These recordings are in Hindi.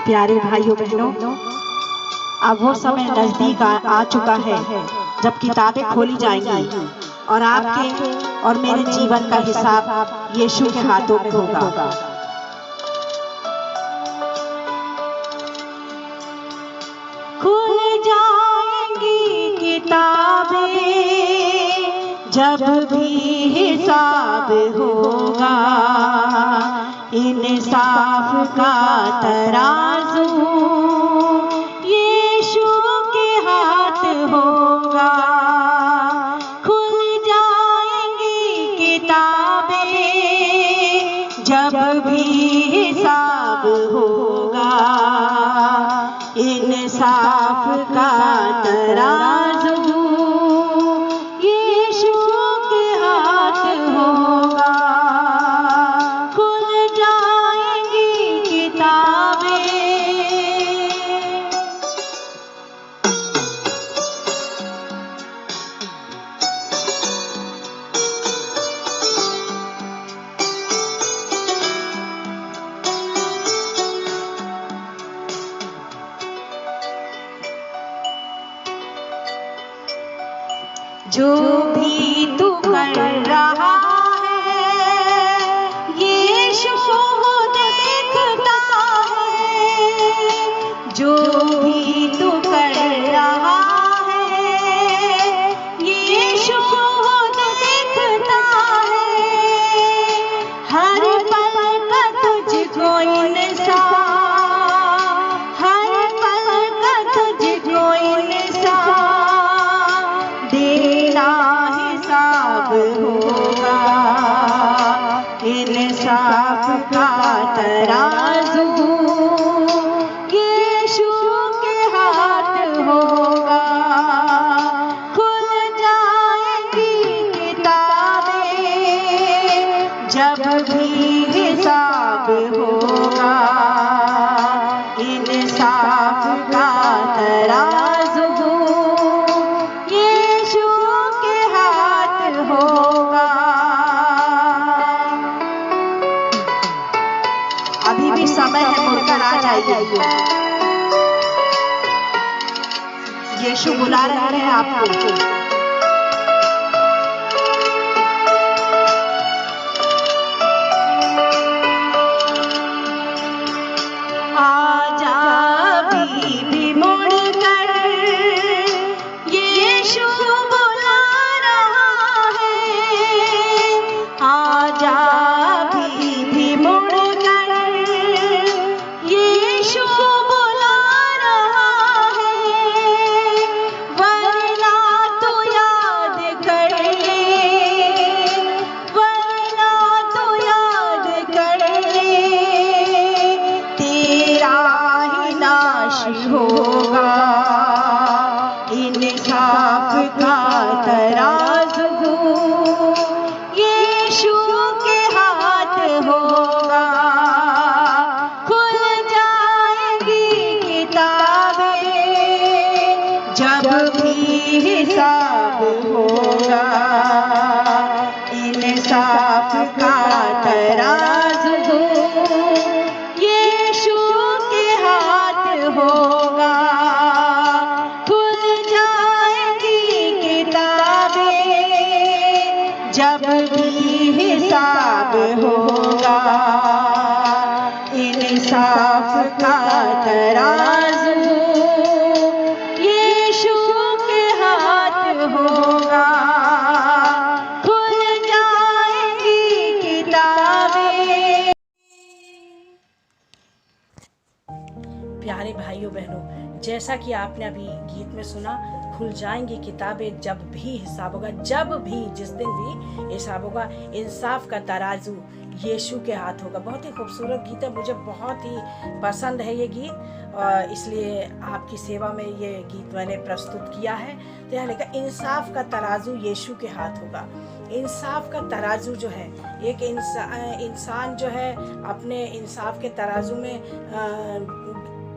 प्यारे भाइयों बहनों, अब वो समय नजदीक आ चुका है जब किताबें खोली जाएंगी और आपके और मेरे जीवन का हिसाब यीशु के हाथों में होगा। खुल जाएंगी किताबें जब भी हिसाब होगा, इंसाफ का तराजू यीशु के हाथ होगा। खुल जाएंगी किताबें जब भी हिसाब होगा, इंसाफ का तराजू यीशु के हाथ होगा। खुल जाएंगी किताबें। जो भी तू कर रहा है यीशु देखता है। जो भी तू कर रहा है यीशु देखता है। हर पल का तुझको इंसाफ, हर पल का तुझको इंसाफ देना हिसाब होगा। इंसाफ का तराजू यीशु के हाथ होगा। खुल जाएंगी किताबें जब भी हिसाब होगा, इंसाफ का तराजू अभी भी समय है, मुड़कर आ जाइए। यीशु बुला रहे हैं आपको। आजा अभी भी मुड़कर, यीशु बुला रहा है। आजा अभी भी मुड़कर, यीशु बुला रहा है। वरना तो याद कर ले, वरना तो याद कर ले, तेरा ही नाश होगा। इंसाफ का तराजू यीशु के हाथ होगा। खुल जाएंगी किताबें जब भी हिसाब होगा, इंसाफ का तराजू यीशु के हाथ होगा। खुल जाएंगी किताबें जब भी हिसाब होगा, इंसाफ का तराजू यीशु के हाथ होगा। खुल जाएंगी किताबें। प्यारे भाइयों बहनों, जैसा कि आपने अभी गीत में सुना, खुल जाएंगी किताबें जब भी हिसाब होगा। जब भी, जिस दिन भी हिसाब होगा, इंसाफ का तराजू यीशु के हाथ होगा। बहुत ही खूबसूरत गीत है, मुझे बहुत ही पसंद है ये गीत, और इसलिए आपकी सेवा में ये गीत मैंने प्रस्तुत किया है। तो यहाँ लिखा, इंसाफ का तराजू यीशु के हाथ होगा। इंसाफ का तराजू जो है, एक इंसान जो है अपने इंसाफ के तराजू में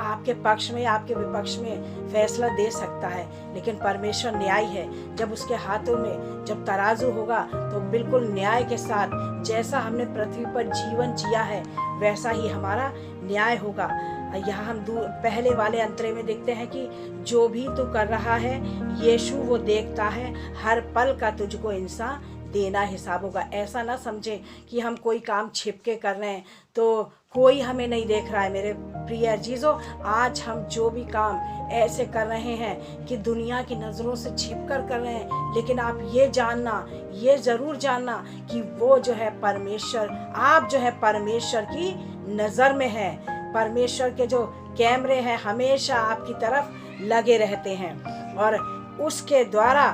आपके पक्ष में, आपके विपक्ष में फैसला दे सकता है, लेकिन परमेश्वर न्याय है। जब उसके हाथों में जब तराजू होगा तो बिल्कुल न्याय के साथ, जैसा हमने पृथ्वी पर जीवन जिया है वैसा ही हमारा न्याय होगा। यहाँ हम पहले वाले अंतरे में देखते हैं कि जो भी तू कर रहा है यीशु वो देखता है, हर पल का तुझको इंसान देना हिसाब होगा। ऐसा ना समझे कि हम कोई काम छिपके कर रहे हैं तो कोई हमें नहीं देख रहा है। मेरे प्रिय जीजो, आज हम जो भी काम ऐसे कर रहे हैं कि दुनिया की नज़रों से छिप कर रहे हैं, लेकिन आप ये जानना, ये ज़रूर जानना कि वो जो है परमेश्वर, आप जो है परमेश्वर की नज़र में है। परमेश्वर के जो कैमरे हैं हमेशा आपकी तरफ लगे रहते हैं और उसके द्वारा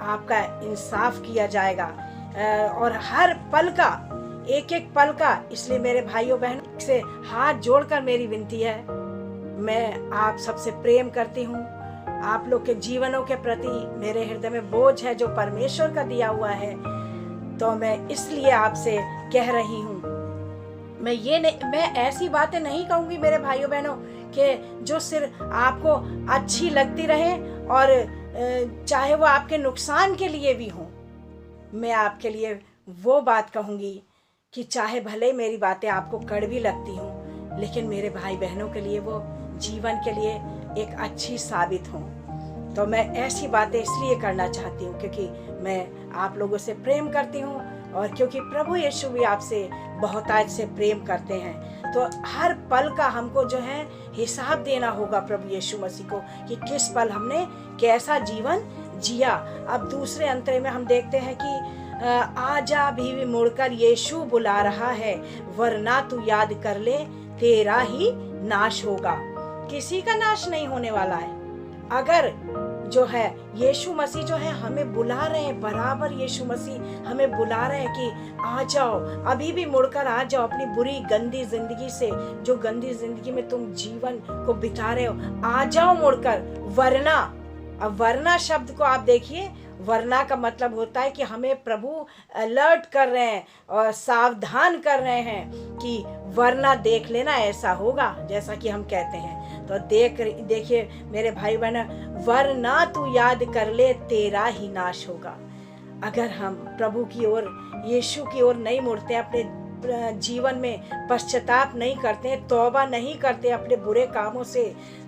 आपका इंसाफ किया जाएगा और हर पल का, एक एक पल का। इसलिए मेरे भाइयों बहनों से हाथ जोड़कर मेरी विनती है, मैं आप सबसे प्रेम करती हूँ। आप लोग के जीवनों के प्रति मेरे हृदय में बोझ है जो परमेश्वर का दिया हुआ है, तो मैं इसलिए आपसे कह रही हूँ। मैं ऐसी बातें नहीं कहूँगी मेरे भाइयों बहनों कि जो सिर्फ आपको अच्छी लगती रहे और चाहे वो आपके नुकसान के लिए भी हो। मैं आपके लिए वो बात कहूँगी कि चाहे भले मेरी बातें आपको कड़वी लगती हों, लेकिन मेरे भाई बहनों के लिए वो जीवन के लिए एक अच्छी साबित हों। तो मैं ऐसी बातें इसलिए करना चाहती हूँ क्योंकि मैं आप लोगों से प्रेम करती हूँ और क्योंकि प्रभु यीशु भी आपसे बहुतायत से प्रेम करते हैं। तो हर पल का हमको जो है हिसाब देना होगा प्रभु यीशु मसीह को कि किस पल हमने कैसा जीवन जिया। अब दूसरे अंतरे में हम देखते हैं कि आजा भी मुड़कर यीशु बुला रहा है, वरना तू याद कर ले तेरा ही नाश होगा। किसी का नाश नहीं होने वाला है। अगर जो है यीशु मसीह जो है हमें बुला रहे हैं, बराबर यीशु मसीह हमें बुला रहे हैं कि आ जाओ, अभी भी मुड़कर आ जाओ अपनी बुरी गंदी जिंदगी से, जो गंदी जिंदगी में तुम जीवन को बिता रहे हो, आ जाओ मुड़कर। वरना, अब वरना शब्द को आप देखिए, वरना का मतलब होता है कि हमें प्रभु अलर्ट कर रहे हैं और सावधान कर रहे हैं कि वरना देख लेना ऐसा होगा, जैसा कि हम कहते हैं। तो देखिए मेरे भाई बहन, वरना तू याद कर ले तेरा ही नाश होगा। अगर हम प्रभु की ओर, यीशु की ओर नहीं मुड़ते, अपने जीवन में पश्चाताप नहीं करते, तौबा नहीं करते अपने बुरे कामों से,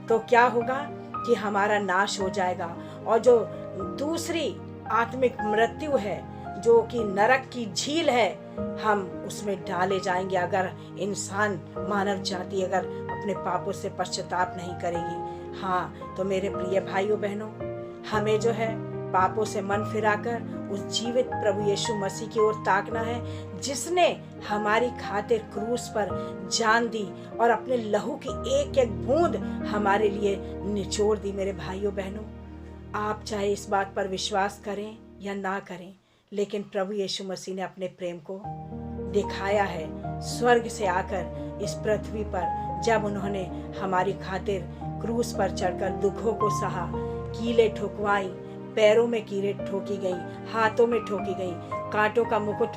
तो क्या होगा कि हमारा नाश हो जाएगा। और जो दूसरी आत्मिक मृत्यु है, जो कि नरक की झील है, हम उसमें डाले जाएंगे अगर इंसान, मानव जाति अगर अपने पापों से पश्चाताप नहीं करेगी। हाँ, तो मेरे प्रिय भाइयों बहनों, हमें जो है पापों से मन फिराकर उस जीवित प्रभु यीशु मसीह की ओर ताकना है, जिसने हमारी खातिर क्रूस पर जान दी और अपने लहू की एक एक बूंद हमारे लिए निचोड़ दी। मेरे भाइयों बहनों, आप चाहे इस बात पर विश्वास करें या ना करें, लेकिन प्रभु यीशु मसीह ने अपने प्रेम को दिखाया है स्वर्ग से आकर इस पृथ्वी पर, जब उन्होंने हमारी खातिर क्रूस पर चढ़कर दुखों को सहा, कीलें ठुकवाई, पैरों में कीलें ठोकी गई, हाथों में ठोकी गई, कांटों का मुकुट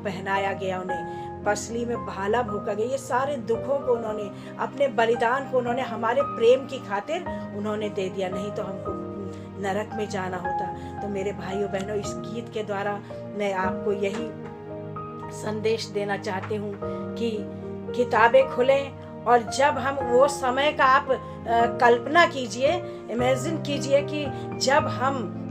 पहनाया गया, उन्हें पसली में भाला भोंका गया। ये सारे दुखों को उन्होंने, अपने बलिदान को उन्होंने हमारे प्रेम की खातिर उन्होंने दे दिया, नहीं तो हमको नरक में जाना होता। तो मेरे भाइयों बहनों, इस गीत के द्वारा मैं आपको यही संदेश देना चाहती हूँ कि किताबें खुलें और जब हम वो समय का आप कल्पना कीजिए, इमेजिन कीजिए कि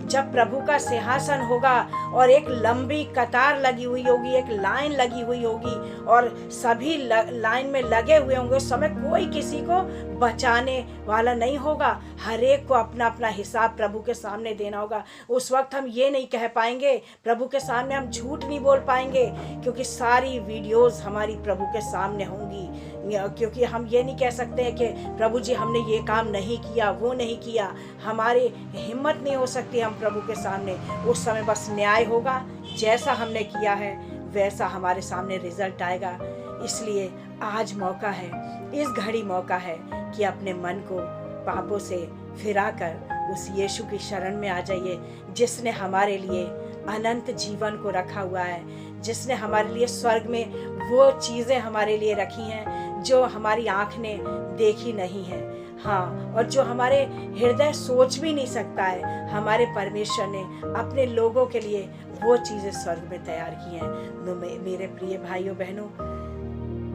जब प्रभु का सिंहासन होगा और एक लंबी कतार लगी हुई होगी, एक लाइन लगी हुई होगी और सभी लाइन में लगे हुए होंगे। उस समय कोई किसी को बचाने वाला नहीं होगा, हर एक को अपना अपना हिसाब प्रभु के सामने देना होगा। उस वक्त हम ये नहीं कह पाएंगे, प्रभु के सामने हम झूठ नहीं बोल पाएंगे, क्योंकि सारी वीडियोस हमारी प्रभु के सामने होंगी। क्योंकि हम ये नहीं कह सकते हैं कि प्रभु जी हमने ये काम नहीं किया, वो नहीं किया, हमारी हिम्मत नहीं हो सकती हम प्रभु के सामने। उस समय बस न्याय होगा, जैसा हमने किया है वैसा हमारे सामने रिजल्ट आएगा। इसलिए आज मौका है, इस घड़ी मौका है कि अपने मन को पापों से फिराकर उस यीशु की शरण में आ जाइए, जिसने हमारे लिए अनंत जीवन को रखा हुआ है, जिसने हमारे लिए स्वर्ग में वो चीज़ें हमारे लिए रखी हैं जो हमारी आँख ने देखी नहीं है, हाँ, और जो हमारे हृदय सोच भी नहीं सकता है, हमारे परमेश्वर ने अपने लोगों के लिए वो चीज़ें स्वर्ग में तैयार की हैं। तो मेरे प्रिय भाइयों बहनों,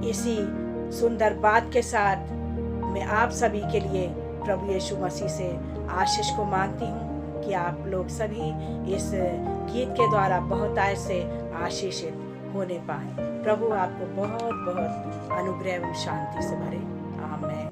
इसी सुंदर बात के साथ मैं आप सभी के लिए प्रभु यीशु मसीह से आशीष को मांगती हूँ कि आप लोग सभी इस गीत के द्वारा बहुतायत से आशीषित होने पाए। प्रभु आपको बहुत बहुत अनुग्रह एवं शांति से भरे। आमीन।